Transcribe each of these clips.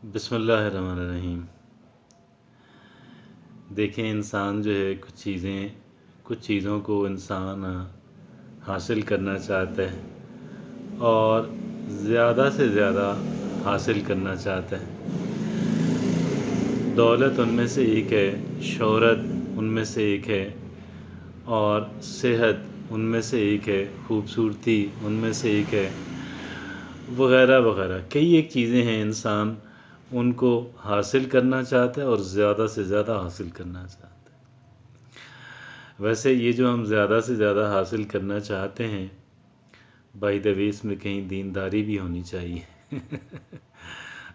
بسم اللہ الرحمن الرحیم۔ دیکھیں، انسان جو ہے کچھ چیزوں کو انسان حاصل کرنا چاہتا ہے اور زیادہ سے زیادہ حاصل کرنا چاہتا ہے۔ دولت ان میں سے ایک ہے، شہرت ان میں سے ایک ہے، اور صحت ان میں سے ایک ہے، خوبصورتی ان میں سے ایک ہے، وغیرہ وغیرہ۔ کئی ایک چیزیں ہیں، انسان ان کو حاصل کرنا چاہتا ہے اور زیادہ سے زیادہ حاصل کرنا چاہتا ہے۔ ویسے یہ جو ہم زیادہ سے زیادہ حاصل کرنا چاہتے ہیں، بائی دا وے اس میں کہیں دینداری بھی ہونی چاہیے۔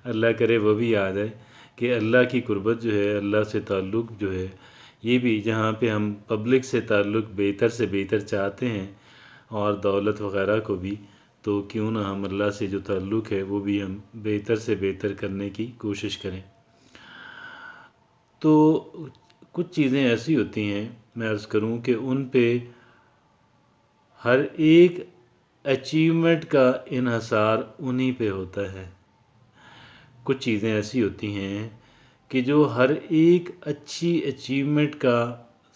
اللہ کرے وہ بھی آ جائے کہ اللہ کی قربت جو ہے، اللہ سے تعلق جو ہے، یہ بھی جہاں پہ ہم پبلک سے تعلق بہتر سے بہتر چاہتے ہیں اور دولت وغیرہ کو بھی، تو کیوں نہ ہم اللہ سے جو تعلق ہے وہ بھی ہم بہتر سے بہتر کرنے کی کوشش کریں۔ تو کچھ چیزیں ایسی ہوتی ہیں، میں عرض کروں کہ ان پہ ہر ایک اچیومنٹ کا انحصار انہی پہ ہوتا ہے۔ کچھ چیزیں ایسی ہوتی ہیں کہ جو ہر ایک اچھی اچیومنٹ کا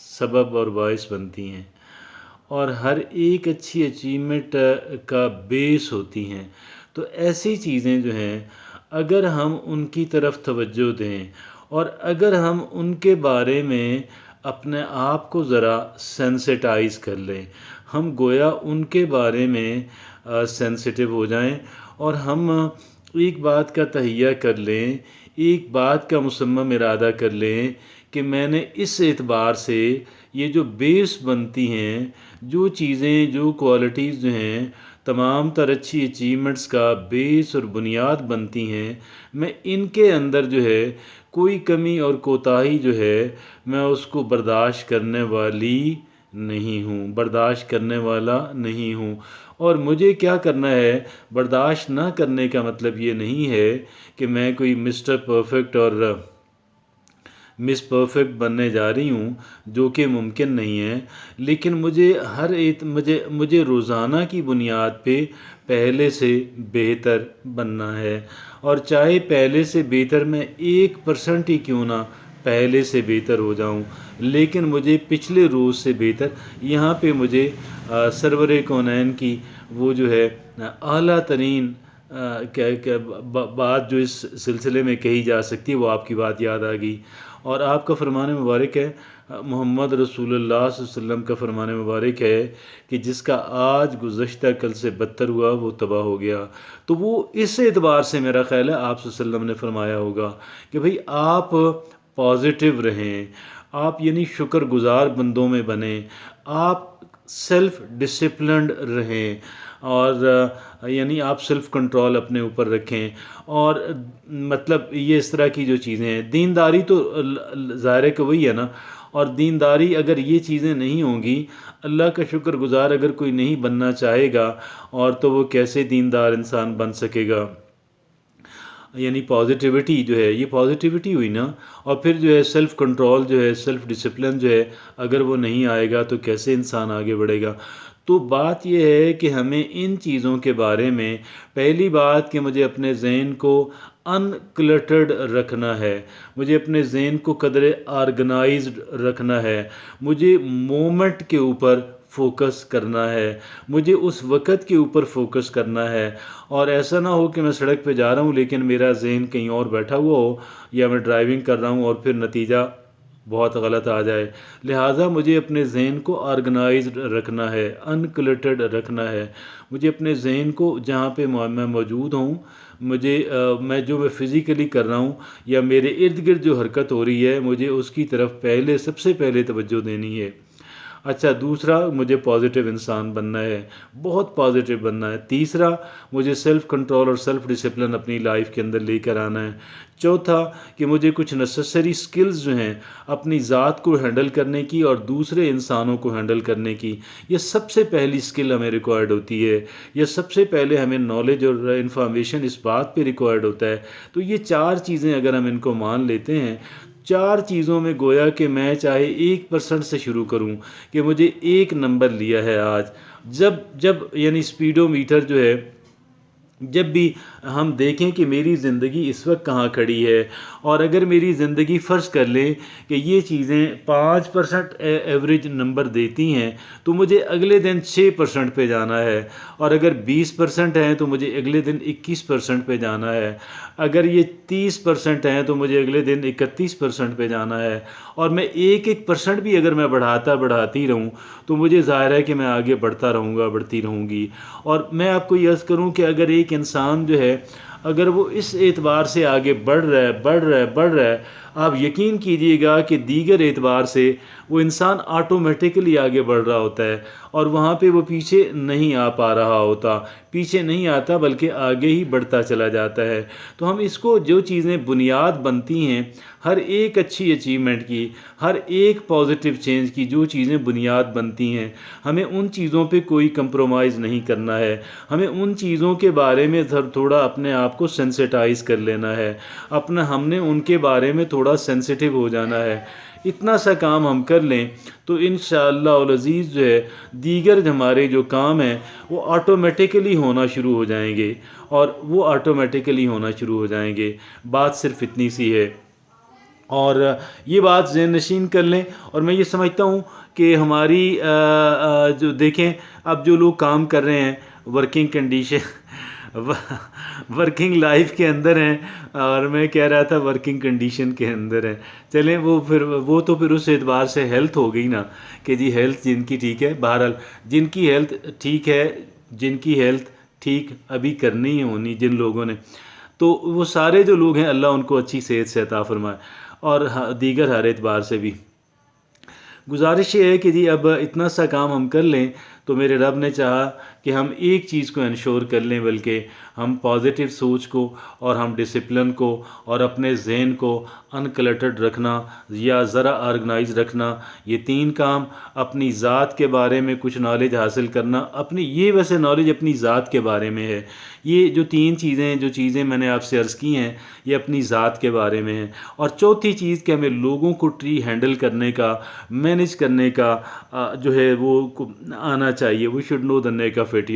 سبب اور باعث بنتی ہیں، اور ہر ایک اچھی اچیومنٹ کا بیس ہوتی ہیں۔ تو ایسی چیزیں جو ہیں، اگر ہم ان کی طرف توجہ دیں اور اگر ہم ان کے بارے میں اپنے آپ کو ذرا سینسٹائز کر لیں، ہم گویا ان کے بارے میں سینسٹیو ہو جائیں اور ہم ایک بات کا تہیہ کر لیں، ایک بات کا مصمم ارادہ کر لیں کہ میں نے اس اعتبار سے یہ جو بیس بنتی ہیں، جو چیزیں، جو کوالٹیز جو ہیں، تمام تر اچھی اچیومنٹس کا بیس اور بنیاد بنتی ہیں، میں ان کے اندر جو ہے کوئی کمی اور کوتاہی جو ہے، میں اس کو برداشت کرنے والی نہیں ہوں، برداشت کرنے والا نہیں ہوں۔ اور مجھے کیا کرنا ہے، برداشت نہ کرنے کا مطلب یہ نہیں ہے کہ میں کوئی مسٹر پرفیکٹ اور مس پرفیکٹ بننے جا رہی ہوں، جو کہ ممکن نہیں ہے، لیکن مجھے روزانہ کی بنیاد پہ پہلے سے بہتر بننا ہے، اور چاہے پہلے سے بہتر میں 1% ہی کیوں نہ پہلے سے بہتر ہو جاؤں، لیکن مجھے پچھلے روز سے بہتر، یہاں پہ مجھے سرور کونین کی وہ جو ہے اعلیٰ ترین بات جو اس سلسلے میں کہی جا سکتی ہے، وہ آپ کی بات یاد آ گئی، اور آپ کا فرمان مبارک ہے، محمد رسول اللہ صلی اللہ علیہ وسلم کا فرمان مبارک ہے کہ جس کا آج گزشتہ کل سے بدتر ہوا وہ تباہ ہو گیا۔ تو وہ اس اعتبار سے میرا خیال ہے آپ صلی اللہ علیہ وسلم نے فرمایا ہوگا کہ بھئی آپ پازیٹیو رہیں، آپ یعنی شکر گزار بندوں میں بنیں، آپ سیلف ڈسپلنڈ رہیں، اور یعنی آپ سیلف کنٹرول اپنے اوپر رکھیں، اور مطلب یہ اس طرح کی جو چیزیں ہیں، دینداری تو ظاہر ہے کہ وہی ہے نا، اور دینداری اگر یہ چیزیں نہیں ہوں گی، اللہ کا شکر گزار اگر کوئی نہیں بننا چاہے گا، اور تو وہ کیسے دیندار انسان بن سکے گا؟ یعنی پازیٹیوٹی جو ہے، یہ پازیٹیوٹی ہوئی نا، اور پھر جو ہے سیلف کنٹرول جو ہے، سیلف ڈسپلن جو ہے، اگر وہ نہیں آئے گا تو کیسے انسان آگے بڑھے گا؟ تو بات یہ ہے کہ ہمیں ان چیزوں کے بارے میں، پہلی بات کہ مجھے اپنے ذہن کو انکلٹرڈ رکھنا ہے، مجھے اپنے ذہن کو قدر آرگنائزڈ رکھنا ہے، مجھے مومنٹ کے اوپر فوکس کرنا ہے، مجھے اس وقت کے اوپر فوکس کرنا ہے، اور ایسا نہ ہو کہ میں سڑک پہ جا رہا ہوں لیکن میرا ذہن کہیں اور بیٹھا ہوا ہو، یا میں ڈرائیونگ کر رہا ہوں اور پھر نتیجہ بہت غلط آ جائے۔ لہٰذا مجھے اپنے ذہن کو آرگنائزڈ رکھنا ہے، انکلٹرڈ رکھنا ہے، مجھے اپنے ذہن کو جہاں پہ میں موجود ہوں، میں فزیکلی کر رہا ہوں یا میرے ارد گرد جو حرکت ہو رہی ہے، مجھے اس کی طرف سب سے پہلے توجہ دینی ہے۔ اچھا، دوسرا، مجھے پازیٹیو انسان بننا ہے، بہت پازیٹیو بننا ہے۔ تیسرا، مجھے سیلف کنٹرول اور سیلف ڈسپلن اپنی لائف کے اندر لے کر آنا ہے۔ چوتھا، کہ مجھے کچھ نیسیسری سکلز جو ہیں اپنی ذات کو ہینڈل کرنے کی اور دوسرے انسانوں کو ہینڈل کرنے کی، یہ سب سے پہلی سکل ہمیں ریکوائرڈ ہوتی ہے، یہ سب سے پہلے ہمیں نالج اور انفارمیشن اس بات پہ ریکوائرڈ ہوتا ہے۔ تو یہ 4 چیزیں اگر ہم ان کو مان لیتے ہیں، 4 چیزوں میں گویا کہ میں چاہے 1% سے شروع کروں کہ مجھے 1 نمبر لیا ہے آج، جب یعنی اسپیڈو میٹر جو ہے جب بھی ہم دیکھیں کہ میری زندگی اس وقت کہاں کھڑی ہے، اور اگر میری زندگی فرض کر لیں کہ یہ چیزیں 5% ایوریج نمبر دیتی ہیں، تو مجھے اگلے دن 6% پہ جانا ہے، اور اگر 20% ہیں تو مجھے اگلے دن 21% پہ جانا ہے، اگر یہ 30% ہیں تو مجھے اگلے دن 31% پہ جانا ہے، اور میں ایک پرسنٹ بھی اگر میں بڑھاتی رہوں تو مجھے ظاہر ہے کہ میں آگے بڑھتا رہوں گا، بڑھتی رہوں گی۔ اور میں آپ کو یہ عرض کروں کہ اگر ایک انسان جو ہے، اگر وہ اس اعتبار سے آگے بڑھ رہا ہے، آپ یقین کیجئے گا کہ دیگر اعتبار سے وہ انسان آٹومیٹکلی آگے بڑھ رہا ہوتا ہے، اور وہاں پہ وہ پیچھے نہیں آ پا رہا ہوتا، پیچھے نہیں آتا بلکہ آگے ہی بڑھتا چلا جاتا ہے۔ تو ہم اس کو، جو چیزیں بنیاد بنتی ہیں ہر ایک اچھی اچیومنٹ کی، ہر ایک پازیٹیو چینج کی، جو چیزیں بنیاد بنتی ہیں، ہمیں ان چیزوں پہ کوئی کمپرومائز نہیں کرنا ہے، ہمیں ان چیزوں کے بارے میں تھوڑا اپنے آپ کو سینسیٹائز کر لینا ہے، ہم نے ان کے بارے میں تھوڑا سینسیٹیو ہو جانا ہے۔ اتنا سا کام ہم کر لیں تو انشاءاللہ العزیز جو ہے دیگر ہمارے جو کام ہیں وہ آٹومیٹکلی ہونا شروع ہو جائیں گے، بات صرف اتنی سی ہے۔ اور یہ بات ذہن نشین کر لیں، اور میں یہ سمجھتا ہوں کہ ہماری جو دیکھیں اب جو لوگ کام کر رہے ہیں ورکنگ کنڈیشن ورکنگ لائف کے اندر ہیں، اور میں کہہ رہا تھا ورکنگ کنڈیشن کے اندر ہیں، چلیں وہ تو پھر اس اعتبار سے ہیلتھ ہو گئی نا، کہ جی ہیلتھ جن کی ٹھیک ہے، بہرحال جن کی ہیلتھ ٹھیک ہے، جن کی ہیلتھ ٹھیک ابھی کرنی ہی ہونی جن لوگوں نے، تو وہ سارے جو لوگ ہیں اللہ ان کو اچھی صحت سے عطا فرمائے، اور دیگر ہر اعتبار سے بھی گزارش یہ ہے کہ جی اب اتنا سا کام ہم کر لیں تو میرے رب نے چاہا کہ ہم ایک چیز کو انشور کر لیں، بلکہ ہم پازیٹیو سوچ کو، اور ہم ڈسپلن کو، اور اپنے ذہن کو انکلٹرڈ رکھنا یا ذرا آرگنائز رکھنا، یہ 3 کام، اپنی ذات کے بارے میں کچھ نالج حاصل کرنا، یہ ویسے نالج اپنی ذات کے بارے میں ہے، یہ جو 3 چیزیں میں نے آپ سے عرض کی ہیں یہ اپنی ذات کے بارے میں ہیں، اور چوتھی چیز کہ ہمیں لوگوں کو ہینڈل کرنے کا، مینج کرنے کا جو ہے وہ آنا چاہیے، we should know the knack of it,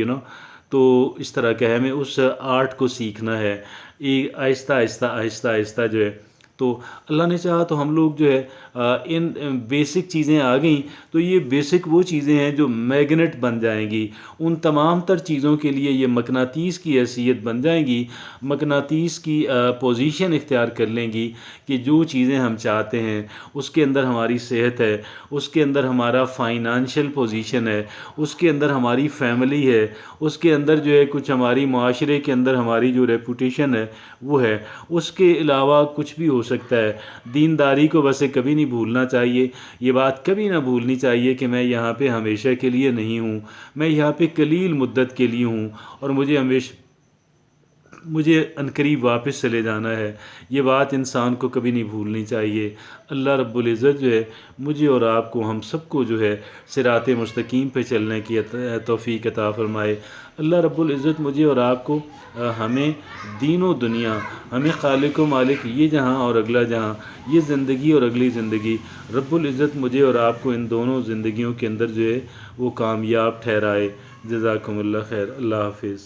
تو اس طرح کا ہے، ہمیں اس آرٹ کو سیکھنا ہے، آہستہ آہستہ آہستہ آہستہ جو ہے، تو اللہ نے چاہا تو ہم لوگ جو ہے ان بیسک چیزیں آ گئیں تو یہ بیسک وہ چیزیں ہیں جو میگنیٹ بن جائیں گی، ان تمام تر چیزوں کے لیے یہ مقناطیس کی حیثیت بن جائیں گی، مقناطیس کی پوزیشن اختیار کر لیں گی کہ جو چیزیں ہم چاہتے ہیں اس کے اندر ہماری صحت ہے، اس کے اندر ہمارا فائنانشل پوزیشن ہے، اس کے اندر ہماری فیملی ہے، اس کے اندر جو ہے کچھ ہماری معاشرے کے اندر ہماری جو ریپوٹیشن ہے وہ ہے، اس کے علاوہ کچھ بھی ہو سکتا ہے۔ دینداری کو ویسے کبھی نہیں بھولنا چاہیے، یہ بات کبھی نہ بھولنی چاہیے کہ میں یہاں پہ ہمیشہ کے لیے نہیں ہوں، میں یہاں پہ قلیل مدت کے لیے ہوں، اور مجھے عنقریب واپس چلے جانا ہے، یہ بات انسان کو کبھی نہیں بھولنی چاہیے۔ اللہ رب العزت جو ہے مجھے اور آپ کو، ہم سب کو جو ہے صراط مستقیم پہ چلنے کی توفیق عطا فرمائے۔ اللہ رب العزت مجھے اور آپ کو، ہمیں دین و دنیا، ہمیں خالق و مالک یہ جہاں اور اگلا جہاں، یہ زندگی اور اگلی زندگی، رب العزت مجھے اور آپ کو ان دونوں زندگیوں کے اندر جو ہے وہ کامیاب ٹھہرائے۔ جزاکم اللہ خیر، اللہ حافظ۔